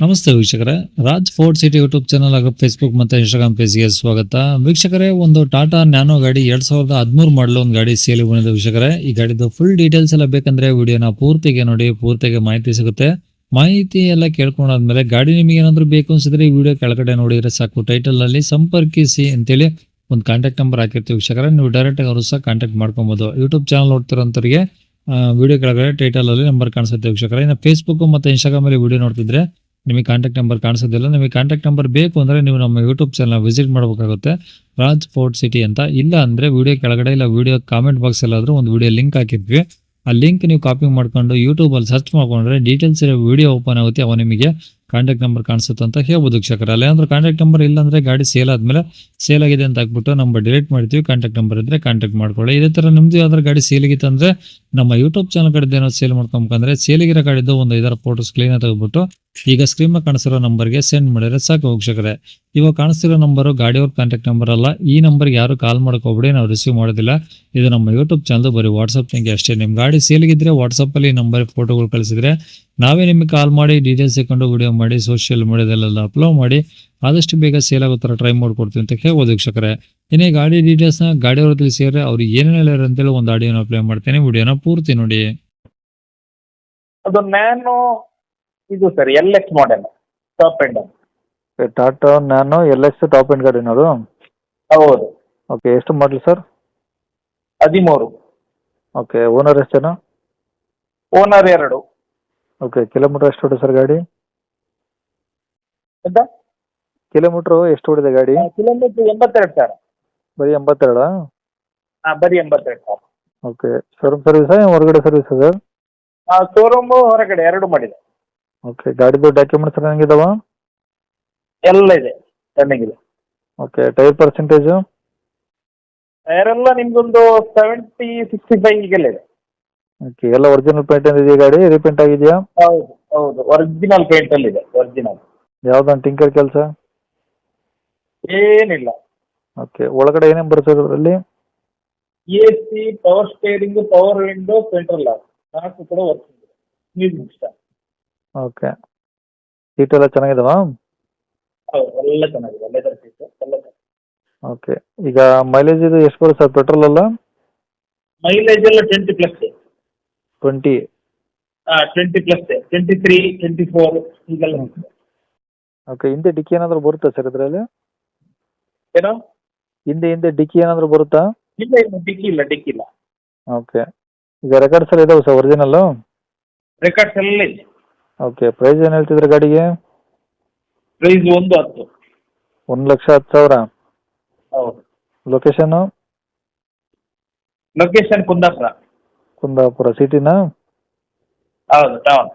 ನಮಸ್ತೆ ವೀಕ್ಷಕರೇ, Raj fort city YouTube channel ಹಾಗೂ ಫೇಸ್ಬುಕ್ ಮತ್ತೆ ಇನ್ಸ್ಟಾಗ್ರಾಮ್ ಪೇಜ್ಗೆ ಸ್ವಾಗತ. ವೀಕ್ಷಕರೇ, ಒಂದು ಟಾಟಾ ನ್ಯಾನೋ ಗಾಡಿ 2013 ಮಾಡಲ್ ಒಂದು ಗಾಡಿ ಸೇಲ್ ಬಂದಿದೆ ವೀಕ್ಷಕರೇ. ಈ ಗಾಡಿದು ಫುಲ್ ಡೀಟೇಲ್ಸ್ ಎಲ್ಲ ಬೇಕಂದ್ರೆ ವಿಡಿಯೋನ ಪೂರ್ತಿಗೆ ನೋಡಿ, ಪೂರ್ತಿಗೆ ಮಾಹಿತಿ ಸಿಗುತ್ತೆ. ಮಾಹಿತಿ ಎಲ್ಲ ಕೇಳ್ಕೊಂಡಾದ್ಮೇಲೆ ಗಾಡಿ ನಿಮಗೆ ಏನಾದ್ರು ಬೇಕು ಅನ್ಸಿದ್ರೆ ಈ ವಿಡಿಯೋ ಕೆಳಗಡೆ ನೋಡಿದ್ರೆ ಸಾಕು. ಟೈಟಲ್ ಅಲ್ಲಿ ಸಂಪರ್ಕಿಸಿ ಅಂತೇಳಿ ಒಂದು ಕಾಂಟ್ಯಾಕ್ಟ್ ನಂಬರ್ ಹಾಕಿರ್ತೀವಿ ವೀಕ್ಷಕರೇ. ನೀವು ಡೈರೆಕ್ಟ್ ಆಗಿ ಅವರು ಸಹ ಕಾಂಟ್ಯಾಕ್ಟ್ ಮಾಡ್ಕೊಬಹುದು. ಯೂಟ್ಯೂಬ್ ಚಾನಲ್ ನೋಡ್ತಿರೋಂಥವ್ರಿಗೆ ವಿಡಿಯೋ ಕೆಳಗಡೆ ಟೈಟಲ್ ಅಲ್ಲಿ ನಂಬರ್ ಕಾಣಿಸುತ್ತೆ ವೀಕ್ಷಕರೇ. ಇನ್ನು ಫೇಸ್ಬುಕ್ ಮತ್ತೆ ಇನ್ಸ್ಟಾಗ್ರಾಮ್ ಅಲ್ಲಿ ವಿಡಿಯೋ ನೋಡ್ತಿದ್ರೆ ನಿಮಗೆ ಕಾಂಟ್ಯಾಕ್ಟ್ ನಂಬರ್ ಕಾಣಿಸೋದಿಲ್ಲ. ನಿಮಗೆ ಕಾಂಟ್ಯಾಕ್ಟ್ ನಂಬರ್ ಬೇಕು ಅಂದ್ರೆ ನೀವು ನಮ್ಮ ಯೂಟ್ಯೂಬ್ ಚಾನಲ್ ವಿಸಿಟ್ ಮಾಡಬೇಕಾಗುತ್ತೆ, ರಾಜ್ ಫೋರ್ಟ್ ಸಿಟಿ ಅಂತ. ಇಲ್ಲ ಅಂದ್ರೆ ವಿಡಿಯೋ ಕೆಳಗಡೆ ಇಲ್ಲ ವಿಡಿಯೋ ಕಾಮೆಂಟ್ ಬಾಕ್ಸ್ ಎಲ್ಲಾದ್ರೂ ಒಂದು ವಿಡಿಯೋ ಲಿಂಕ್ ಹಾಕಿದ್ವಿ. ಆ ಲಿಂಕ್ ನೀವು ಕಾಪಿ ಮಾಡ್ಕೊಂಡು ಯೂಟ್ಯೂಬ್ ಅಲ್ಲಿ ಸರ್ಚ್ ಮಾಡ್ಕೊಂಡ್ರೆ ಡೀಟೇಲ್ಸ್ ಇರೋ ವಿಡಿಯೋ ಓಪನ್ ಆಗುತ್ತೆ. ಅವ ನಿಮಗೆ ಕಾಂಟ್ಯಾಕ್ಟ್ ನಂಬರ್ ಕಾಣಿಸುತ್ತೆ ಅಂತ ಹೇಳ್ಬೋದು ವೀಕ್ಷಕರ. ಅಲ್ಲೇಂದ್ರೆ ಕಾಂಟ್ಯಾಕ್ಟ್ ನಂಬರ್ ಇಲ್ಲ ಅಂದ್ರೆ ಗಾಡಿ ಸೇಲ್ ಆದ್ಮೇಲೆ ಸೇಲ್ ಆಗಿದೆ ಅಂತ ಹಾಕ್ಬಿಟ್ಟು ನಂಬರ್ ಡಿಲೀಟ್ ಮಾಡ್ತೀವಿ. ಕಾಂಟ್ಯಾಕ್ಟ್ ನಂಬರ್ ಇದ್ರೆ ಕಾಂಟ್ಯಾಕ್ಟ್ ಮಾಡ್ಕೊಳ್ಳಿ. ಇದೇ ತರ ನಿಮ್ದು ಯಾವ್ದಾದ್ರು ಗಾಡಿ ಸೇಲಿಗಿತ್ತು ಅಂದ್ರೆ ನಮ್ಮ ಯೂಟ್ಯೂಬ್ ಚಾನಲ್ ಕಡೆ ಏನೋ ಸೇಲ್ ಮಾಡ್ಕೊಂಡ್ರೆ ಸೇಲಿಗಿರೋ ಗಾಡಿದ್ದು ಒಂದು 5 ಫೋಟೋಸ್ ಕ್ಲೀನ್ ತೆಗೆದ್ಬಿಟ್ಟು ಈಗ ಸ್ಕ್ರೀನ್ ಮೇಲೆ ಕಾಣಿಸಿರೋ ನಂಬರ್ಗೆ ಸೆಂಡ್ ಮಾಡಿದ್ರೆ ಸಾಕು ವೀಕ್ಷಕರೇ. ಇವಾಗ ಕಾಣಿಸ್ತಿರೋ ನಂಬರು ಗಾಡಿಯವ್ರ ಕಾಂಟ್ಯಾಕ್ಟ್ ನಂಬರ್ ಅಲ್ಲ. ಈ ನಂಬರ್ಗೆ ಯಾರು ಕಾಲ್ ಮಾಡ್ಕೋಬೇಡಿ, ನಾವು ರಿಸೀವ್ ಮಾಡೋದಿಲ್ಲ. ಇದು ನಮ್ಮ ಯೂಟ್ಯೂಬ್ ಚಾನಲ್ ಬರೀ ವಾಟ್ಸ್ಆಪ್ ನಿಂಗೆ ಅಷ್ಟೇ. ನಿಮ್ ಗಾಡಿ ಸೇಲಿಗಿದ್ರೆ ವಾಟ್ಸ್ಆಪ್ ಅಲ್ಲಿ ನಂಬರ್ ಫೋಟೋಗಳು ಕಳಿಸಿದ್ರೆ ನಾವೇ ನಿಮಗೆ ಕಾಲ್ ಮಾಡಿ ಡೀಟೇಲ್ಸ್ ತಗೊಂಡು ವಿಡಿಯೋ ಮಾಡಿ ಸೋಷಿಯಲ್ ಮೀಡಿಯಾದಲ್ಲೆಲ್ಲ ಅಪ್ಲೋಡ್ ಮಾಡಿ ಆದಷ್ಟು ಬೇಗ ಸೇಲ್ ಆಗೋ ತರ ಟ್ರೈ ಮಾಡ್ಕೊಡ್ತೀವಿ ಅಂತ ಹೇಳ್ಬೋದು ವೀಕ್ಷಕರೇ. ಇನ್ನೇ ಗಾಡಿ ಡೀಟೇಲ್ಸ್ ನ ಗಾಡಿಯವ್ರ ತಿಳಿಸಿದ್ರೆ ಅವ್ರು ಏನೇನು ಹೇಳ್ಯಾರ ಅಂತೇಳಿ ಒಂದು ಆಡಿಯೋನ ಅಪ್ಲೈ ಮಾಡ್ತೇನೆ. ವಿಡಿಯೋನ ಪೂರ್ತಿ ನೋಡಿ. ಅದು ನ್ಯಾನೋ ಇದು sir LX model top end. Tata nano LX top end ಗಾಡಿನ ಅದು? ಹೌದು. ಓಕೆ, ಎಷ್ಟು ಮಾಡಲಿ ಸರ್? 13. ಓಕೆ, ಓನರ್ ಎಷ್ಟು ಜನ? ಓನರ್ 2. ಓಕೆ, ಕಿಲೋಮೀಟರ್ ಎಷ್ಟು ಹೊಡೆ ಸರ್ ಗಾಡಿ? ಎಂತ ಕಿಲೋಮೀಟ್ರು ಎಷ್ಟು ಹೊಡಿದೆ ಗಾಡಿ? ಕಿಲೋಮೀಟರ್ 82,000. ಬರೀ 82? ಬರೀ 82,000. ಓಕೆ, ಶೋರೂಮ್ ಸರ್ವಿಸಾ ಹೊರಗಡೆ ಸರ್ವಿಸ್ ಸರ್? ಶೋರೂಮ್ ಹೊರಗಡೆ 2 ಮಾಡಿದೆ. ಓಕೆ, ಗಾಡಿದು ಡಾಕ್ಯುಮೆಂಟ್ಸ್ ಹೆಂಗಿದಾವ? ಎಲ್ಲ ಇದೆ, ಚೆನ್ನಾಗಿದೆ. Okay, tyre percentage? ಟೈರೆಲ್ಲ ನಿಮ್ದೊಂದು 70-65 ಈಗೆಲ್ಲ ಇದೆ. ಓಕೆ, ಎಲ್ಲ ಒರಿಜಿನಲ್ ಪೇಂಟ್ ಇದೆಯಾ ಗಾಡಿ? ರೀಪೇಂಟ್ ಆಗಿದೆಯಾ? ಹೌದು ಹೌದು, ಒರಿಜಿನಲ್ ಪೇಂಟ್ ಅಲ್ಲಿ ಇದೆ, ಒರಿಜಿನಲ್. ಯಾವ್ದು ಟಿಂಕರ್ ಕೆಲಸ? ಏನಿಲ್ಲ. ಓಕೆ, ಒಳಗಡೆ ಏನೇನು ಬರುತ್ತೆ ಅದರಲ್ಲಿ? AC, power steering, power window, central lock 4 ಕೂಡ ವರ್ಕಿಂಗ್ ಇದೆ. Music system. ಓಕೆ, ಸೀಟ್ ಎಲ್ಲ ಚೆನ್ನಾಗಿದಾವ? ಹೌದು, ಎಲ್ಲ ಚೆನ್ನಾಗಿದೆ, ಲೆದರ್ ಸೀಟ್ ಎಲ್ಲ ಚೆನ್ನಾಗಿದೆ. ಓಕೆ, ಈಗ ಮೈಲೇಜ್ ಇದು ಎಷ್ಟು ಬರುತ್ತೆ ಸರ್ ಪೆಟ್ರೋಲ್ ಅಲ್ಲ? ಮೈಲೇಜ್ ಎಲ್ಲ 20 ಪ್ಲಸ್ ಇದೆ. 20? 20 ಪ್ಲಸ್ ಇದೆ, 23, 24 ಹೀಗೆಲ್ಲ ಇದೆ. ಓಕೆ, ಹಿಂದೆ ಡಿಕ್ಕಿ ಏನಾದರೂ ಬರುತ್ತಾ ಸರ್ ಇದರಲ್ಲಿ? ಏನೋ ಹಿಂದೆ ಡಿಕ್ಕಿ ಏನಾದರೂ ಬರುತ್ತಾ? ಇಲ್ಲ ಇಲ್ಲ, ಡಿಕ್ಕಿ ಇಲ್ಲ, ಡಿಕ್ಕಿ ಇಲ್ಲ. ಓಕೆ, ಈಗ ರೆಕಾರ್ಡ್ಸ್ ಎಲ್ಲ ಇದಾವೆ ಸರ್ ಒರಿಜಿನಲ್ಲು? ರೆಕಾರ್ಡ್ಸ್ ಎಲ್ಲ ಇದೆ. ಓಕೆ, ಪ್ರೈಸ್ ಏನು ಹೇಳ್ತಿದ್ರೆ ಗಾಡಿಗೆ? ಪ್ರೈಸ್ 110. 1,10,000? ಹೌದು. ಲೊಕೇಶನ್ನು? ಲೊಕೇಶನ್ ಕುಂದಾಪುರ. ಕುಂದಾಪುರ ಸಿಟಿನಾ? ಹೌದು, ಟೌನ್.